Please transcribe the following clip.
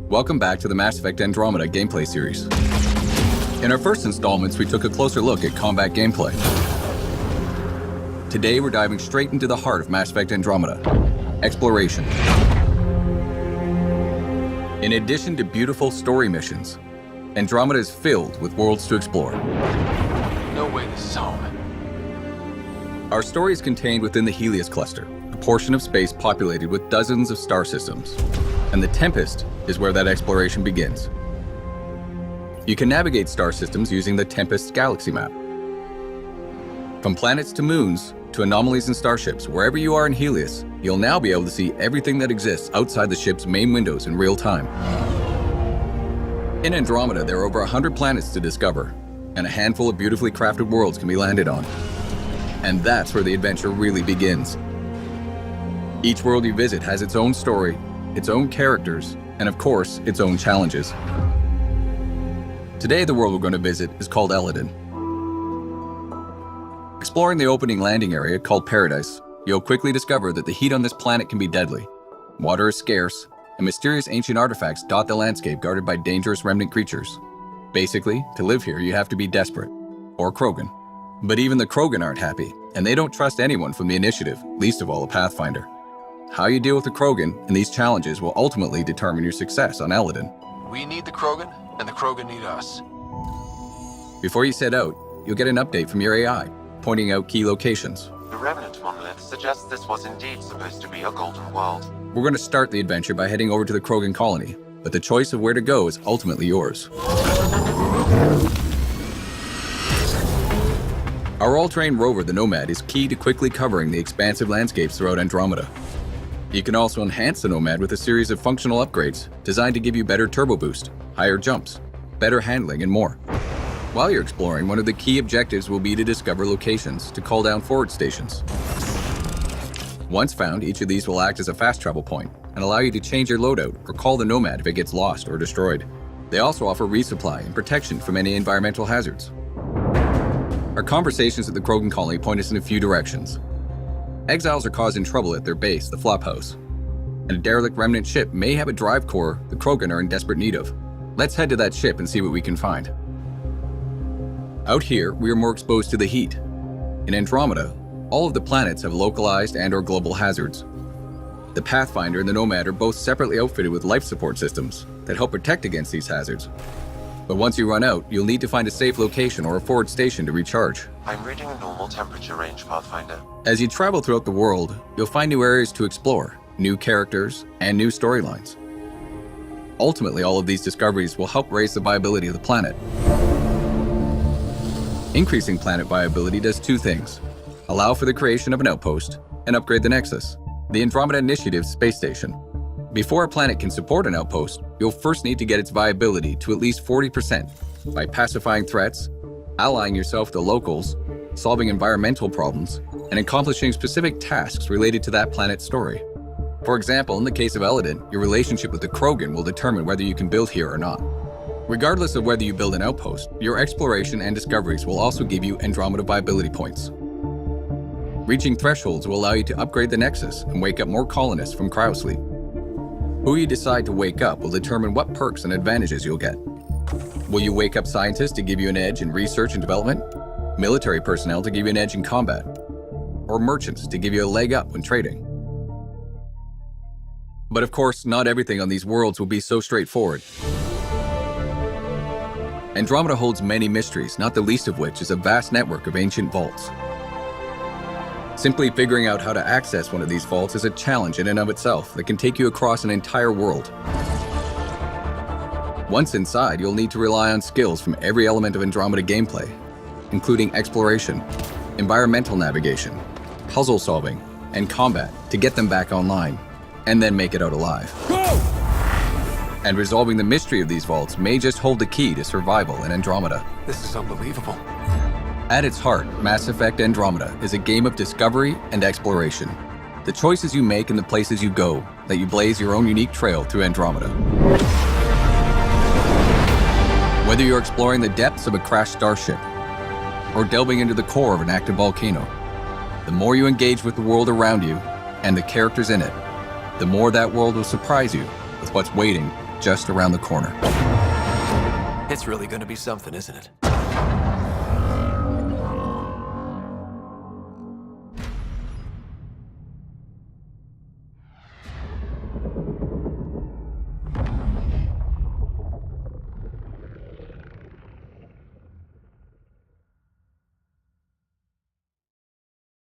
Welcome back to the Mass Effect Andromeda gameplay series. In our first installments, we took a closer look at combat gameplay. Today, we're diving straight into the heart of Mass Effect Andromeda, exploration. In addition to beautiful story missions, Andromeda is filled with worlds to explore. No way this is home. Our story is contained within the Helios cluster, a portion of space populated with dozens of star systems. And the Tempest is where that exploration begins. You can navigate star systems using the Tempest's galaxy map. From planets to moons, to anomalies and starships, wherever you are in Helios, you'll now be able to see everything that exists outside the ship's main windows in real time. In Andromeda, there are over 100 planets to discover, and a handful of beautifully crafted worlds can be landed on. And that's where the adventure really begins. Each world you visit has its own story, its own characters, and of course, its own challenges. Today, the world we're going to visit is called Eladin. Exploring the opening landing area called Paradise, you'll quickly discover that the heat on this planet can be deadly. Water is scarce, and mysterious ancient artifacts dot the landscape guarded by dangerous remnant creatures. Basically, to live here, you have to be desperate, or Krogan. But even the Krogan aren't happy, and they don't trust anyone from the Initiative, least of all a Pathfinder. How you deal with the Krogan and these challenges will ultimately determine your success on Eladin. We need the Krogan, and the Krogan need us. Before you set out, you'll get an update from your AI, pointing out key locations. The remnant monolith suggests this was indeed supposed to be a golden world. We're going to start the adventure by heading over to the Krogan colony, but the choice of where to go is ultimately yours. Our all-terrain rover, the Nomad, is key to quickly covering the expansive landscapes throughout Andromeda. You can also enhance the Nomad with a series of functional upgrades designed to give you better turbo boost, higher jumps, better handling, and more. While you're exploring, one of the key objectives will be to discover locations to call down forward stations. Once found, each of these will act as a fast travel point and allow you to change your loadout or call the Nomad if it gets lost or destroyed. They also offer resupply and protection from any environmental hazards. Our conversations at the Krogan colony point us in a few directions. Exiles are causing trouble at their base, the Flophouse. And a derelict remnant ship may have a drive core the Krogan are in desperate need of. Let's head to that ship and see what we can find. Out here, we are more exposed to the heat. In Andromeda, all of the planets have localized and/or global hazards. The Pathfinder and the Nomad are both separately outfitted with life support systems that help protect against these hazards. But once you run out, you'll need to find a safe location or a forward station to recharge. I'm reading a normal temperature range, Pathfinder. As you travel throughout the world, you'll find new areas to explore, new characters, and new storylines. Ultimately, all of these discoveries will help raise the viability of the planet. Increasing planet viability does two things: allow for the creation of an outpost and upgrade the Nexus, the Andromeda Initiative's space station. Before a planet can support an outpost, you'll first need to get its viability to at least 40% by pacifying threats, allying yourself to locals, solving environmental problems, and accomplishing specific tasks related to that planet's story. For example, in the case of Eladin, your relationship with the Krogan will determine whether you can build here or not. Regardless of whether you build an outpost, your exploration and discoveries will also give you Andromeda viability points. Reaching thresholds will allow you to upgrade the Nexus and wake up more colonists from cryosleep. Who you decide to wake up will determine what perks and advantages you'll get. Will you wake up scientists to give you an edge in research and development? Military personnel to give you an edge in combat? Or merchants to give you a leg up when trading? But of course, not everything on these worlds will be so straightforward. Andromeda holds many mysteries, not the least of which is a vast network of ancient vaults. Simply figuring out how to access one of these vaults is a challenge in and of itself that can take you across an entire world. Once inside, you'll need to rely on skills from every element of Andromeda gameplay, including exploration, environmental navigation, puzzle solving, and combat to get them back online, and then make it out alive. Go! And resolving the mystery of these vaults may just hold the key to survival in Andromeda. This is unbelievable. At its heart, Mass Effect Andromeda is a game of discovery and exploration. The choices you make and the places you go let you blaze your own unique trail through Andromeda. Whether you're exploring the depths of a crashed starship or delving into the core of an active volcano, the more you engage with the world around you and the characters in it, the more that world will surprise you with what's waiting just around the corner. It's really gonna be something, isn't it?